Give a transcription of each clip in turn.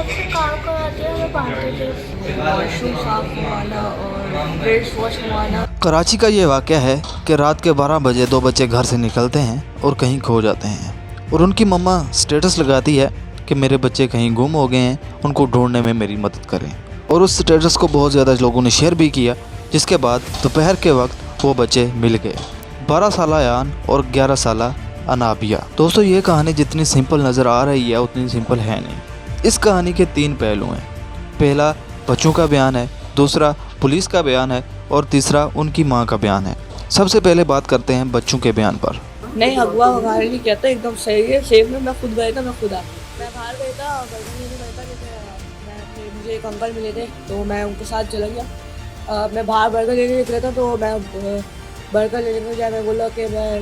से काम करा दिया, मैं बांटते थे। वॉशरूम साफ करवाना और ड्रेस वॉश करवाना। कराची का ये वाक़या है कि रात के 12 बजे दो बच्चे घर से निकलते हैं और कहीं खो जाते हैं और उनकी मम्मा स्टेटस लगाती है कि मेरे बच्चे कहीं गुम हो गए हैं, उनको ढूंढने में मेरी मदद करें। और उस स्टेटस को बहुत ज़्यादा लोगों ने शेयर भी किया, जिसके बाद दोपहर के वक्त वो बच्चे मिल गए, 12 साल आयान और 11 साल अनाबिया। दोस्तों, ये कहानी जितनी सिंपल नज़र आ रही है उतनी सिंपल है नहीं। इस कहानी के 3 पहलू हैं। पहला बच्चों का बयान है, दूसरा पुलिस का बयान है और तीसरा उनकी मां का बयान है। सबसे पहले बात करते हैं बच्चों के बयान पर। नहीं, अगवा वगैरह नहीं किया था, एकदम सही है। सेफ में मैं खुद गया था, मैं खुद आ मैं बाहर गया था, बर्गर लेने गया था। जैसे मुझे एक अंकल मिले थे तो मैं उनके साथ चला गया। मैं बाहर बर्गर लेने निकला था तो मैं बर्गर लेने के बजाय मैं बोला कि मैं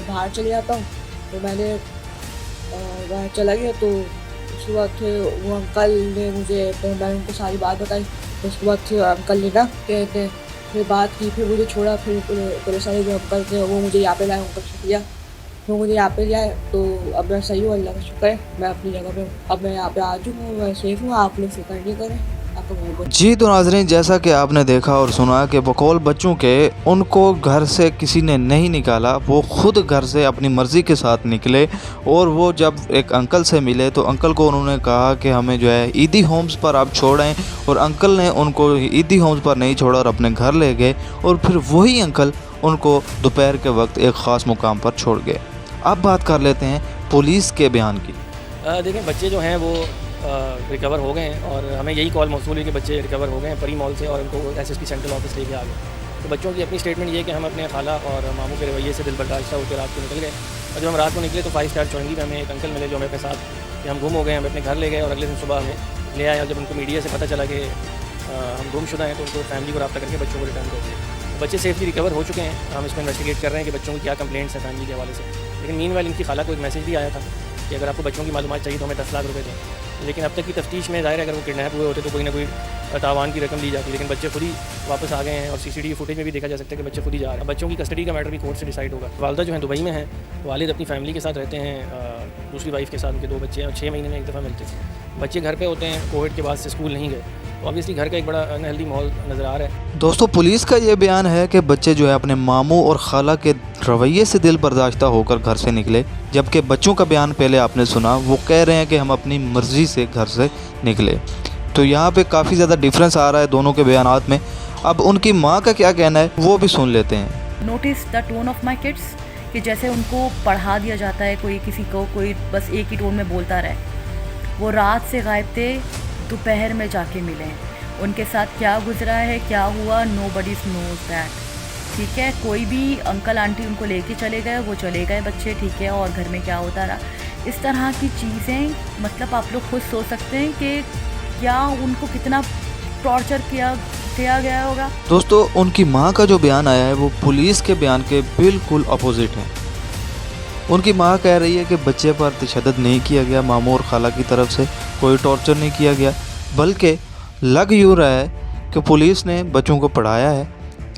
बाहर चले जाता हूँ। तो मैंने वहाँ चला गया। तो उसके बाद फिर वो अंकल ने मैंने उनको सारी बात बताई। उसके बाद फिर अंकल ने ना कहते फिर बात की, फिर मुझे छोड़ा। फिर पुलिस वाले जो अंकल थे वो मुझे यहाँ पे लाए, उनका शुक्रिया। तो मुझे यहाँ पे लाए तो अब मैं सही हूँ, अल्लाह का शुक्र है। मैं अपनी जगह पे हूँ, अब मैं यहाँ पे आ चुका हूँ, मैं सेफ हूँ। आप लोग फिक्र नहीं करें। जी तो नाज़रीन, जैसा कि आपने देखा और सुना कि बकौल बच्चों के उनको घर से किसी ने नहीं निकाला, वो खुद घर से अपनी मर्ज़ी के साथ निकले। और वो जब एक अंकल से मिले तो अंकल को उन्होंने कहा कि हमें जो है ईदी होम्स पर आप छोड़ें, और अंकल ने उनको ईदी होम्स पर नहीं छोड़ा और अपने घर ले गए। और फिर वही अंकल उनको दोपहर के वक्त एक ख़ास मुकाम पर छोड़ गए। अब बात कर लेते हैं पुलिस के बयान की। देखें, बच्चे जो हैं वो रिकवर हो गए हैं और हमें यही कॉल मौसूल हुई कि बच्चे रिकवर हो गए हैं परी मॉल से और उनको एसएसपी सेंट्रल ऑफिस लेके आ गए। तो बच्चों की अपनी स्टेटमेंट ये है कि हम अपने खाला और मामू के रवैये से दिल बर्दाश्त होकर रात को निकल गए। और जब हम रात को निकले तो 5 स्टार चौरंगी में हमें एक अंकल मिले जो हमें अपने साथ कि हम गुम हो गए। हम अपने घर ले गए और अगले दिन सुबह हमें ले आए। और जब उनको मीडिया से पता चला कि हम गुमशुदा हैं तो उनको फैमिली को रब्ता करके बच्चों को रिटर्न कर दिया। बच्चे सेफली रिकवर हो चुके हैं। हम इसमें इन्वेस्टिगेट कर रहे हैं कि बच्चों की क्या कंप्लेंट्स हैं फैमिली के हवाले से। लेकिन मीनवाइल इनकी खाला को एक मैसेज भी आया था कि अगर आपको बच्चों की मालूमात चाहिए तो हमें 10 लाख रुपये दें। लेकिन अब तक की तफ्तीश में ज़ाहिर है अगर वो किडनैप हुए होते तो कोई ना कोई तावान की रकम दी जाती। लेकिन बच्चे खुद ही वापस आ गए हैं और सीसीटीवी फुटेज में भी देखा जा सकता है कि बच्चे खुद ही जा रहे हैं। बच्चों की कस्टडी का मैटर भी कोर्ट से डिसाइड होगा। वालदा जो हैं दुबई में हैं, वालिद अपनी फैमिली के साथ रहते हैं, दूसरी वाइफ के साथ उनके 2 बच्चे हैं और 6 महीने में एक दफ़ा मिलते थे। बच्चे घर पे होते हैं, कोविड के बाद से स्कूल नहीं गए, तो ऑब्वियसली घर का एक बड़ा अनहेल्दी माहौल नज़र आ रहा है। दोस्तों, पुलिस का ये बयान है कि बच्चे जो है अपने मामू और खाला के रवैये से दिल बर्दाश्ता होकर घर से निकले, जबकि बच्चों का बयान पहले आपने सुना, वो कह रहे हैं कि हम अपनी मर्ज़ी से घर से निकले। तो यहाँ पे काफ़ी ज़्यादा डिफरेंस आ रहा है दोनों के बयानात में। अब उनकी माँ का क्या कहना है वो भी सुन लेते हैं। Notice the tone of my kids, कि जैसे उनको पढ़ा दिया जाता है, कोई किसी को कोई बस एक ही टोन में बोलता रहे। वो रात से गायब थे, दोपहर में जाके मिले हैं। उनके साथ क्या गुजरा है, क्या हुआ, नोबडी नोज दैट। ठीक है, कोई भी अंकल आंटी उनको लेके चले गए, वो चले गए बच्चे, ठीक है, और घर में क्या होता रहा। इस तरह की चीज़ें मतलब आप लोग खुद सोच सकते हैं कि क्या उनको कितना टॉर्चर किया गया होगा। दोस्तों, उनकी माँ का जो बयान आया है वो पुलिस के बयान के बिल्कुल अपोजिट है। उनकी माँ कह रही है कि बच्चे पर तशद्दुद नहीं किया गया, मामू और खाला की तरफ से कोई टॉर्चर नहीं किया गया, बल्कि लग यूँ रहा है कि पुलिस ने बच्चों को पढ़ाया है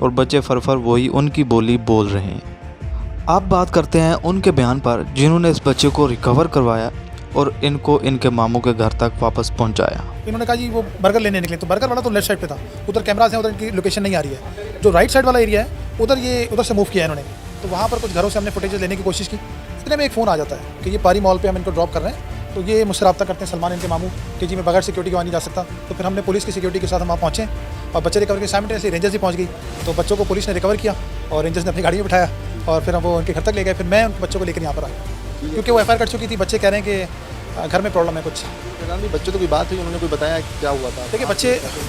और बच्चे फरफर वही उनकी बोली बोल रहे हैं। अब बात करते हैं उनके बयान पर जिन्होंने इस बच्चे को रिकवर करवाया और इनको इनके मामू के घर तक वापस पहुंचाया। इन्होंने कहा जी वो बर्गर लेने निकले, तो बर्गर वाला तो लेफ्ट साइड पे था, उधर कैमरास हैं, उधर इनकी लोकेशन नहीं आ रही है। जो राइट साइड वाला एरिया है उधर से मूव किया है इन्होंने। तो वहाँ पर कुछ घरों से हमने फुटेजेस लेने की कोशिश की। इतने में एक फ़ोन आ जाता है कि ये पारी मॉल पे हम इनको ड्रॉप कर रहे हैं। तो ये मुझसे रब्ता करते हैं सलमान इनके मामू कि जी मैं बगैर सिक्योरिटी के वहाँ नहीं जा सकता। तो फिर हमने पुलिस की सिक्योरिटी के साथ हम वहाँ पहुँचे और बच्चे रिकवर के साइमल्टेनियसली रेंजर्स भी पहुँच गई। तो बच्चों को पुलिस ने रिकवर किया और रेंजर्स ने अपनी गाड़ी में बिठाया और फिर हम वो उनके घर तक ले गए। फिर मैं उन बच्चों को लेकर यहाँ पर आया क्योंकि वो एफआईआर कर चुकी थी। बच्चे कह रहे हैं कि घर में प्रॉब्लम है कुछ। बच्चों को कोई बात हुई, उन्होंने कोई बताया क्या हुआ था? देखिए,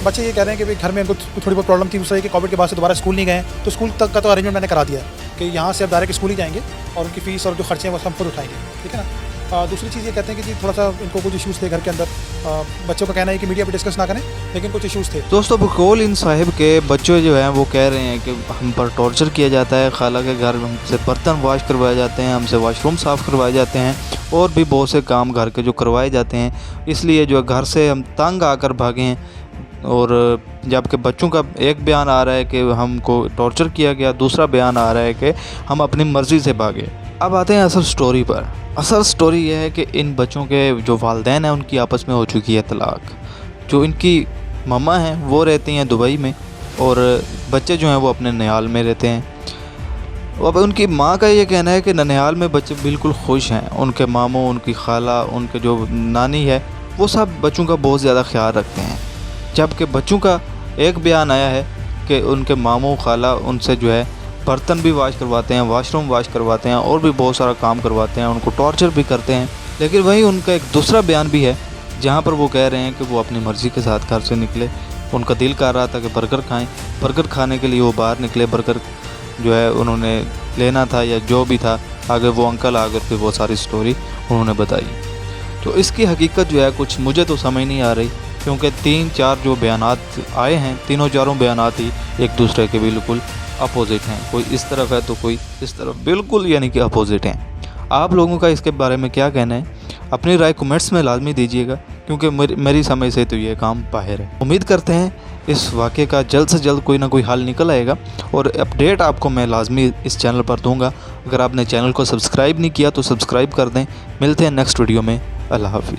बच्चे ये कह रहे हैं कि भाई घर में उनको थोड़ी बहुत प्रॉब्लम थी, उससे कि कोविड के बाद से दोबारा स्कूल नहीं गए। तो स्कूल तक का तो अरेंजमेंट मैंने करा दिया है कि यहाँ से अब डायरेक्ट स्कूल ही जाएंगे और उनकी फ़ीस और जो खर्चे हैं वो हम खुद उठाएंगे, ठीक है ना। दूसरी चीज़ ये कहते हैं कि जी थोड़ा सा इनको कुछ इशूज़ थे घर के अंदर। बच्चों का कहना है कि मीडिया पे डिस्कस ना करें, लेकिन कुछ इशूज़ थे। दोस्तों, बकौल इन साहिब के बच्चे जो हैं वो कह रहे हैं कि हम पर टॉर्चर किया जाता है, खाला के घर हमसे बर्तन वॉश करवाए जाते हैं, हमसे वॉशरूम साफ़ करवाए जाते हैं और भी बहुत से काम घर के जो करवाए जाते हैं। इसलिए जो घर से हम तंग आकर भागे हैं। और जबकि बच्चों का एक बयान आ रहा है कि हमको टॉर्चर किया गया, दूसरा बयान आ रहा है कि हम अपनी मर्ज़ी से भागे। अब आते हैं असल स्टोरी पर। असल स्टोरी यह है कि इन बच्चों के जो वालिदैन हैं उनकी आपस में हो चुकी है तलाक। जो इनकी मम्मा हैं वो रहती हैं दुबई में और बच्चे जो हैं वो अपने ननिहाल में रहते हैं। अब उनकी माँ का ये कहना है कि ननिहाल में बच्चे बिल्कुल खुश हैं। उनके मामू, उनकी खाला, उनके जो नानी है वो सब बच्चों का बहुत ज़्यादा ख्याल रखते हैं। जबकि बच्चों का एक बयान आया है कि उनके मामू खाला उनसे जो है बर्तन भी वाश करवाते हैं, वॉशरूम वाश करवाते हैं और भी बहुत सारा काम करवाते हैं, उनको टॉर्चर भी करते हैं। लेकिन वहीं उनका एक दूसरा बयान भी है जहाँ पर वो कह रहे हैं कि वो अपनी मर्ज़ी के साथ घर से निकले। उनका दिल कर रहा था कि बर्गर खाएं, बर्गर खाने के लिए वो बाहर निकले। बर्गर जो है उन्होंने लेना था या जो भी था, आगे वो अंकल आकर फिर वो सारी स्टोरी उन्होंने बताई। तो इसकी हकीकत जो है कुछ मुझे तो समझ नहीं आ रही, क्योंकि 3-4 जो बयानात आए हैं, तीनों चारों बयानात ही एक दूसरे के बिल्कुल अपोजिट हैं। कोई इस तरफ है तो कोई इस तरफ, बिल्कुल यानी कि अपोजिट हैं। आप लोगों का इसके बारे में क्या कहना है? अपनी राय कमेंट्स में लाजमी दीजिएगा, क्योंकि मेरी समझ से तो ये काम बाहर है। उम्मीद करते हैं इस वाक़े का जल्द से जल्द कोई ना कोई हल निकल आएगा और अपडेट आपको मैं लाजमी इस चैनल पर दूंगा। अगर आपने चैनल को सब्सक्राइब नहीं किया तो सब्सक्राइब कर दें। मिलते हैं नेक्स्ट वीडियो में। अल्लाह हाफिज़।